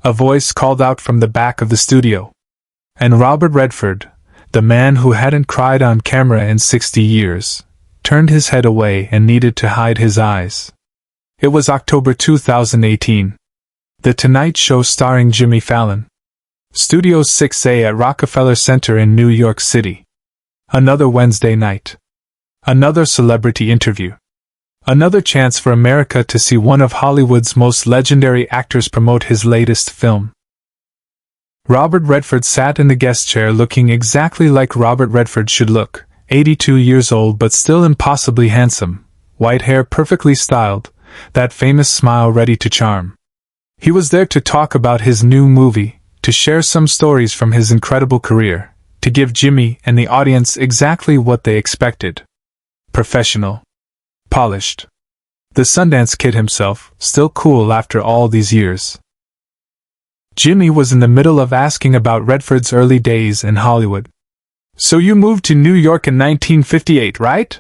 A voice called out from the back of the studio. And Robert Redford, the man who hadn't cried on camera in 60 years, turned his head away and needed to hide his eyes. It was October 2018. The Tonight Show starring Jimmy Fallon. Studio 6A at Rockefeller Center in New York City. Another Wednesday night. Another celebrity interview. Another chance for America to see one of Hollywood's most legendary actors promote his latest film. Robert Redford sat in the guest chair looking exactly like Robert Redford should look, 82 years old but still impossibly handsome, white hair perfectly styled, that famous smile ready to charm. He was there to talk about his new movie, to share some stories from his incredible career, to give Jimmy and the audience exactly what they expected. Professional. Polished. The Sundance Kid himself, still cool after all these years. Jimmy was in the middle of asking about Redford's early days in Hollywood. So you moved to New York in 1958, right?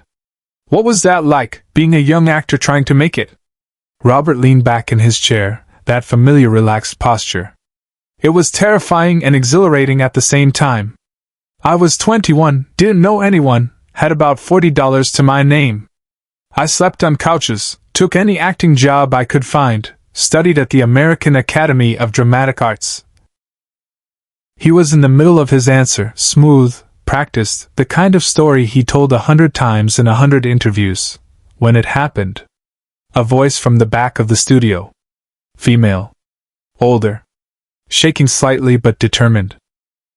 What was that like, being a young actor trying to make it? Robert leaned back in his chair, that familiar relaxed posture. It was terrifying and exhilarating at the same time. I was 21, didn't know anyone, had about $40 to my name. I slept on couches, took any acting job I could find, studied at the American Academy of Dramatic Arts. He was in the middle of his answer, smooth, practiced, the kind of story he told 100 times in 100 interviews. When it happened. A voice from the back of the studio. Female. Older. Shaking slightly but determined.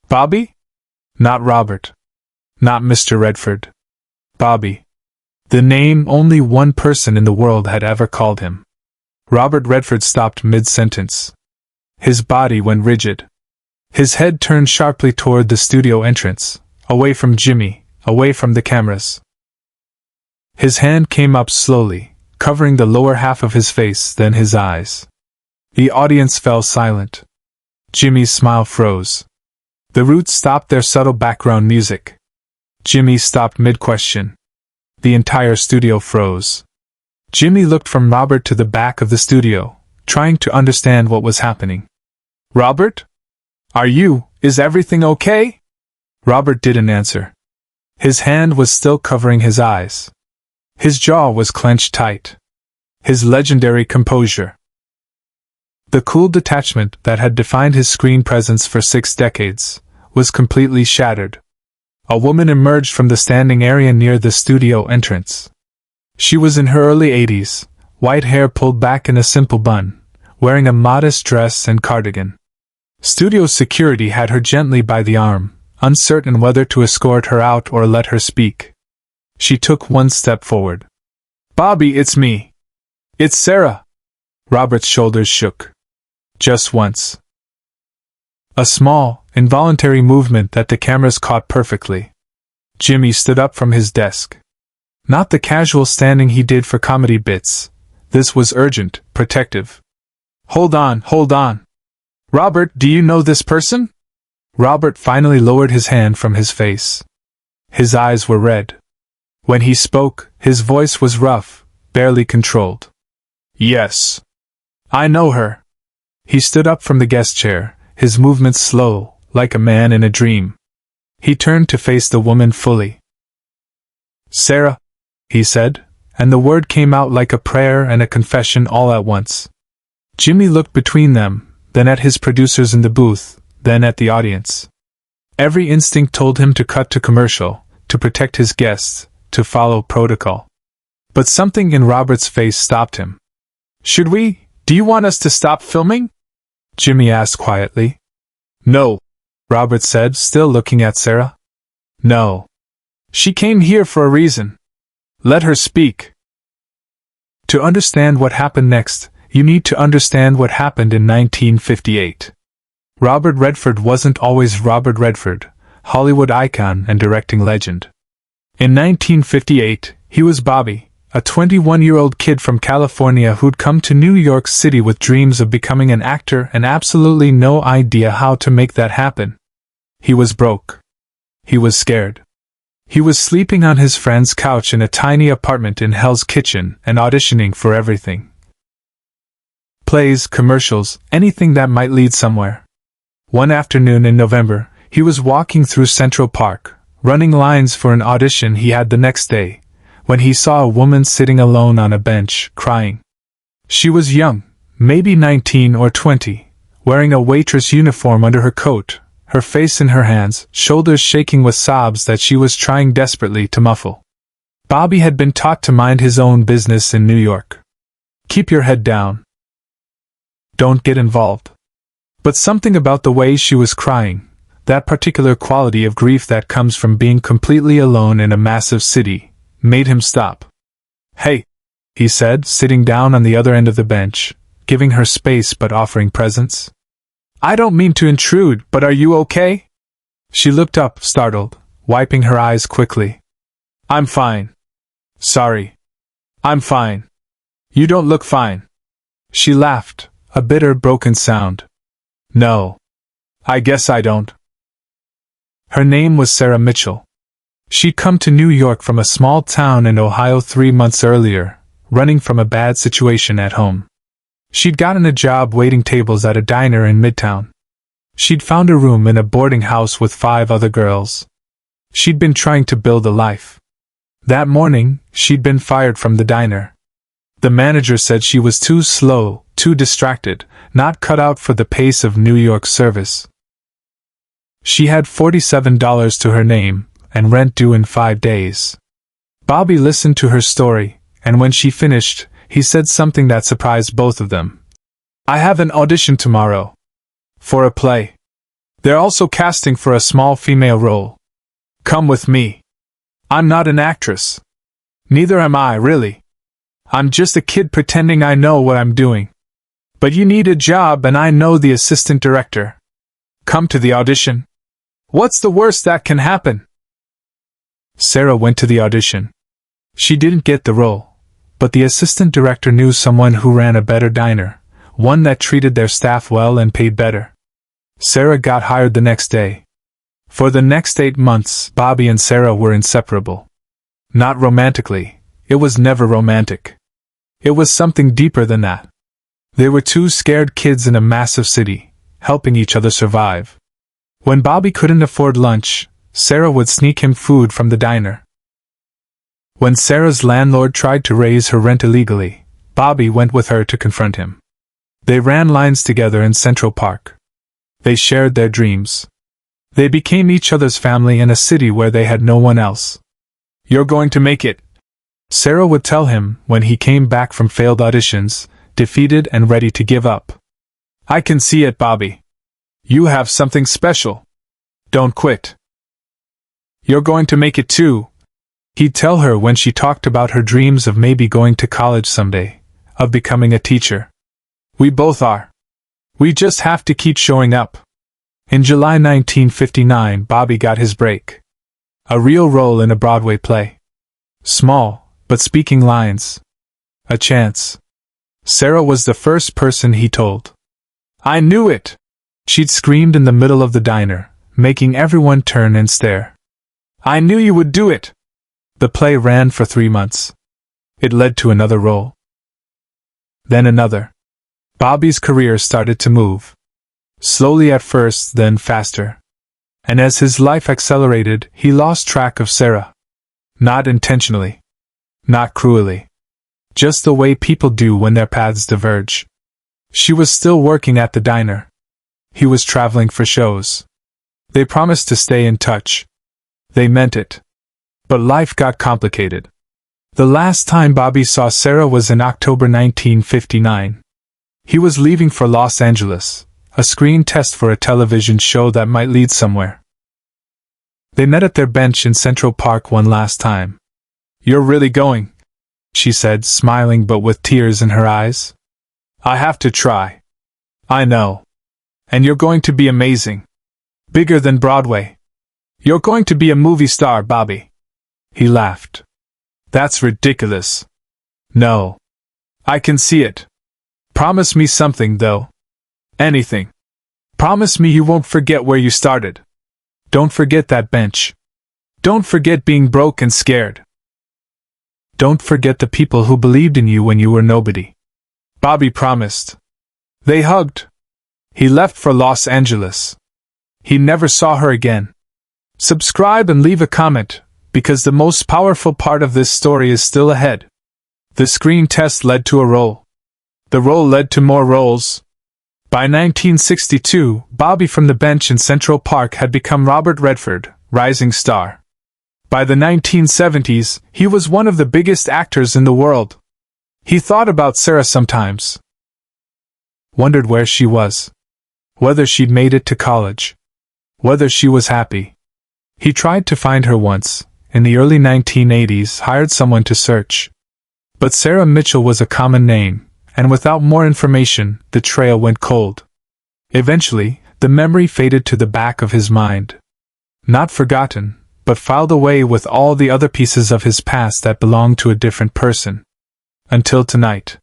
Bobby? Not Robert. Not Mr. Redford. Bobby. The name only one person in the world had ever called him. Robert Redford stopped mid-sentence. His body went rigid. His head turned sharply toward the studio entrance, away from Jimmy, away from the cameras. His hand came up slowly, covering the lower half of his face, then his eyes. The audience fell silent. Jimmy's smile froze. The Roots stopped their subtle background music. Jimmy stopped mid-question. The entire studio froze. Jimmy looked from Robert to the back of the studio, trying to understand what was happening. Robert? Is everything okay? Robert didn't answer. His hand was still covering his eyes. His jaw was clenched tight. His legendary composure. The cool detachment that had defined his screen presence for 6 decades was completely shattered. A woman emerged from the standing area near the studio entrance. She was in her early 80s, white hair pulled back in a simple bun, wearing a modest dress and cardigan. Studio security had her gently by the arm, uncertain whether to escort her out or let her speak. She took one step forward. Bobby, it's me. It's Sarah. Robert's shoulders shook. Just once. A small, involuntary movement that the cameras caught perfectly. Jimmy stood up from his desk. Not the casual standing he did for comedy bits. This was urgent, protective. Hold on. Robert, do you know this person? Robert finally lowered his hand from his face. His eyes were red. When he spoke, his voice was rough, barely controlled. Yes. I know her. He stood up from the guest chair, his movements slow, like a man in a dream. He turned to face the woman fully. Sarah, he said, and the word came out like a prayer and a confession all at once. Jimmy looked between them, then at his producers in the booth, then at the audience. Every instinct told him to cut to commercial, to protect his guests, to follow protocol. But something in Robert's face stopped him. Do you want us to stop filming? Jimmy asked quietly. No, Robert said, still looking at Sarah. No. She came here for a reason. Let her speak. To understand what happened next, you need to understand what happened in 1958. Robert Redford wasn't always Robert Redford, Hollywood icon and directing legend. In 1958, he was Bobby, a 21-year-old kid from California who'd come to New York City with dreams of becoming an actor and absolutely no idea how to make that happen. He was broke. He was scared. He was sleeping on his friend's couch in a tiny apartment in Hell's Kitchen and auditioning for everything. plays, commercials, anything that might lead somewhere. One afternoon in November, he was walking through Central Park, running lines for an audition he had the next day, when he saw a woman sitting alone on a bench, crying. She was young, maybe 19 or 20, wearing a waitress uniform under her coat, her face in her hands, shoulders shaking with sobs that she was trying desperately to muffle. Bobby had been taught to mind his own business in New York. Keep your head down. Don't get involved. But something about the way she was crying, that particular quality of grief that comes from being completely alone in a massive city, made him stop. "Hey," he said, sitting down on the other end of the bench, giving her space but offering presence. "I don't mean to intrude, but are you okay?" She looked up, startled, wiping her eyes quickly. "I'm fine. Sorry. I'm fine. You don't look fine." She laughed, a bitter, broken sound. "No. I guess I don't." Her name was Sarah Mitchell. She'd come to New York from a small town in Ohio 3 months earlier, running from a bad situation at home. She'd gotten a job waiting tables at a diner in Midtown. She'd found a room in a boarding house with 5 other girls. She'd been trying to build a life. That morning, she'd been fired from the diner. The manager said she was too slow, too distracted, not cut out for the pace of New York service. She had $47 to her name, and rent due in 5 days. Bobby listened to her story, and when she finished, he said something that surprised both of them. "I have an audition tomorrow. For a play. They're also casting for a small female role. Come with me. I'm not an actress. Neither am I, really. I'm just a kid pretending I know what I'm doing. But you need a job and I know the assistant director. Come to the audition. What's the worst that can happen?" Sarah went to the audition. She didn't get the role, but the assistant director knew someone who ran a better diner, one that treated their staff well and paid better. Sarah got hired the next day. For the next 8 months, Bobby and Sarah were inseparable. Not romantically, it was never romantic. It was something deeper than that. They were 2 scared kids in a massive city, helping each other survive. When Bobby couldn't afford lunch, Sarah would sneak him food from the diner. When Sarah's landlord tried to raise her rent illegally, Bobby went with her to confront him. They ran lines together in Central Park. They shared their dreams. They became each other's family in a city where they had no one else. "You're going to make it," Sarah would tell him when he came back from failed auditions, defeated and ready to give up. "I can see it, Bobby. You have something special. Don't quit. You're going to make it too," he'd tell her when she talked about her dreams of maybe going to college someday, of becoming a teacher. "We both are. We just have to keep showing up." In July 1959, Bobby got his break. A real role in a Broadway play. Small, but speaking lines. A chance. Sarah was the first person he told. "I knew it!" She'd screamed in the middle of the diner, making everyone turn and stare. "I knew you would do it!" The play ran for 3 months. It led to another role. Then another. Bobby's career started to move. Slowly at first, then faster. And as his life accelerated, he lost track of Sarah. Not intentionally. Not cruelly. Just the way people do when their paths diverge. She was still working at the diner. He was traveling for shows. They promised to stay in touch. They meant it. But life got complicated. The last time Bobby saw Sarah was in October 1959. He was leaving for Los Angeles, a screen test for a television show that might lead somewhere. They met at their bench in Central Park one last time. "You're really going?" she said, smiling but with tears in her eyes. "I have to try. I know. And you're going to be amazing. Bigger than Broadway. You're going to be a movie star, Bobby." He laughed. "That's ridiculous." "No. I can see it. Promise me something, though. Anything. Promise me you won't forget where you started. Don't forget that bench. Don't forget being broke and scared. Don't forget the people who believed in you when you were nobody." Bobby promised. They hugged. He left for Los Angeles. He never saw her again. Subscribe and leave a comment, because the most powerful part of this story is still ahead. The screen test led to a role. The role led to more roles. By 1962, Bobby from the bench in Central Park had become Robert Redford, rising star. By the 1970s, he was one of the biggest actors in the world. He thought about Sarah sometimes. Wondered where she was. Whether she'd made it to college. Whether she was happy. He tried to find her once, in the early 1980s, hired someone to search. But Sarah Mitchell was a common name, and without more information, the trail went cold. Eventually, the memory faded to the back of his mind. Not forgotten, but filed away with all the other pieces of his past that belonged to a different person. Until tonight.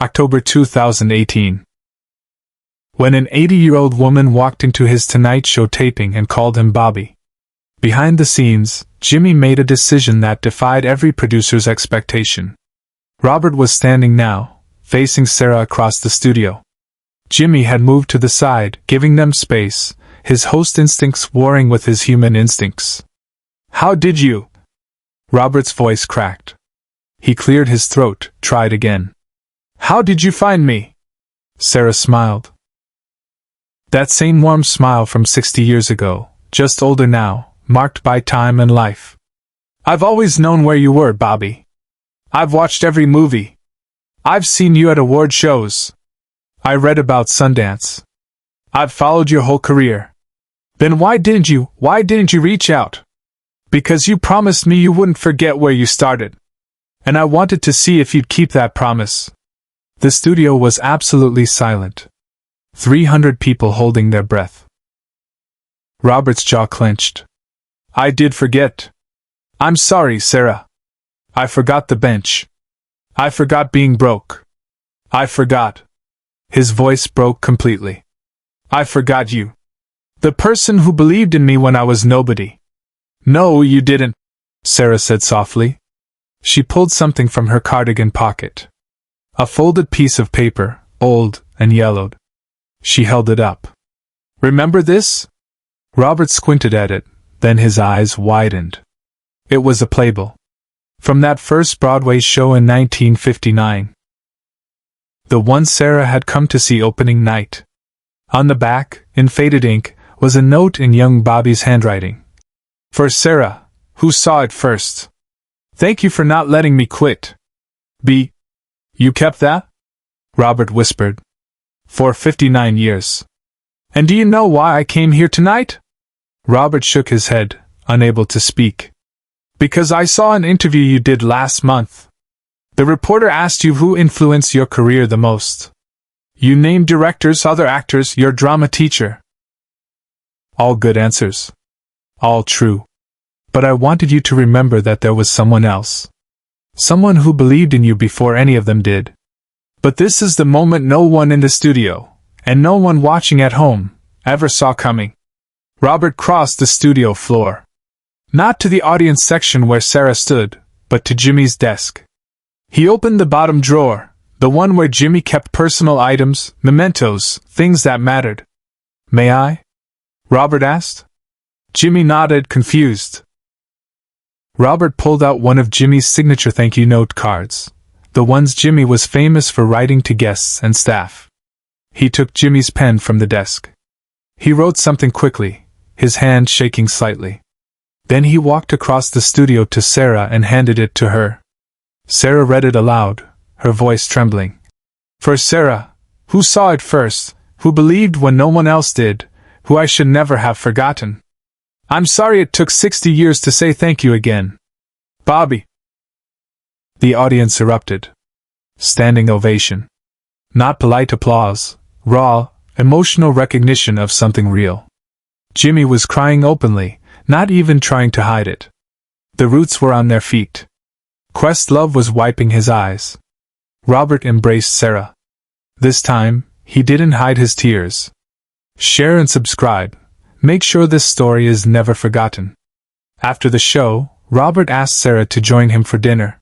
October 2018. When an 80-year-old woman walked into his Tonight Show taping and called him Bobby. Behind the scenes, Jimmy made a decision that defied every producer's expectation. Robert was standing now, facing Sarah across the studio. Jimmy had moved to the side, giving them space, his host instincts warring with his human instincts. "How did you?" Robert's voice cracked. He cleared his throat, tried again. "How did you find me?" Sarah smiled. That same warm smile from 60 years ago, just older now, marked by time and life. "I've always known where you were, Bobby. I've watched every movie. I've seen you at award shows. I read about Sundance. I've followed your whole career. Then why didn't you reach out? Because you promised me you wouldn't forget where you started. And I wanted to see if you'd keep that promise." The studio was absolutely silent. 300 people holding their breath. Robert's jaw clenched. "I did forget. I'm sorry, Sarah. I forgot the bench. I forgot being broke. I forgot." His voice broke completely. "I forgot you. The person who believed in me when I was nobody." "No, you didn't," Sarah said softly. She pulled something from her cardigan pocket. A folded piece of paper, old and yellowed. She held it up. "Remember this?" Robert squinted at it, then his eyes widened. It was a playbill. From that first Broadway show in 1959. The one Sarah had come to see opening night. On the back, in faded ink, was a note in young Bobby's handwriting. "For Sarah, who saw it first. Thank you for not letting me quit. B. You kept that?" Robert whispered. "For 59 years. And do you know why I came here tonight?" Robert shook his head, unable to speak. "Because I saw an interview you did last month. The reporter asked you who influenced your career the most. You named directors, other actors, your drama teacher. All good answers. All true. But I wanted you to remember that there was someone else. Someone who believed in you before any of them did. But this is the moment no one in the studio, and no one watching at home, ever saw coming." Robert crossed the studio floor. Not to the audience section where Sarah stood, but to Jimmy's desk. He opened the bottom drawer, the one where Jimmy kept personal items, mementos, things that mattered. "May I?" Robert asked. Jimmy nodded, confused. Robert pulled out one of Jimmy's signature thank you note cards, the ones Jimmy was famous for writing to guests and staff. He took Jimmy's pen from the desk. He wrote something quickly, his hand shaking slightly. Then he walked across the studio to Sarah and handed it to her. Sarah read it aloud, her voice trembling. "For Sarah, who saw it first, who believed when no one else did, who I should never have forgotten. I'm sorry it took 60 years to say thank you again. Bobby." The audience erupted. Standing ovation. Not polite applause, raw, emotional recognition of something real. Jimmy was crying openly, not even trying to hide it. The Roots were on their feet. Questlove was wiping his eyes. Robert embraced Sarah. This time, he didn't hide his tears. Share and subscribe. Make sure this story is never forgotten. After the show, Robert asked Sarah to join him for dinner.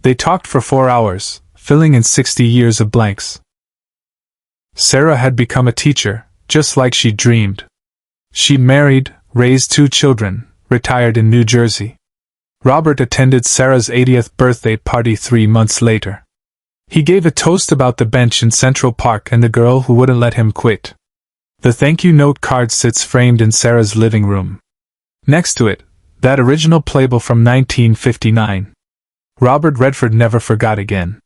They talked for 4 hours, filling in 60 years of blanks. Sarah had become a teacher, just like she dreamed. She married, raised 2 children, retired in New Jersey. Robert attended Sarah's 80th birthday party 3 months later. He gave a toast about the bench in Central Park and the girl who wouldn't let him quit. The thank you note card sits framed in Sarah's living room. Next to it, that original playbill from 1959. Robert Redford never forgot again.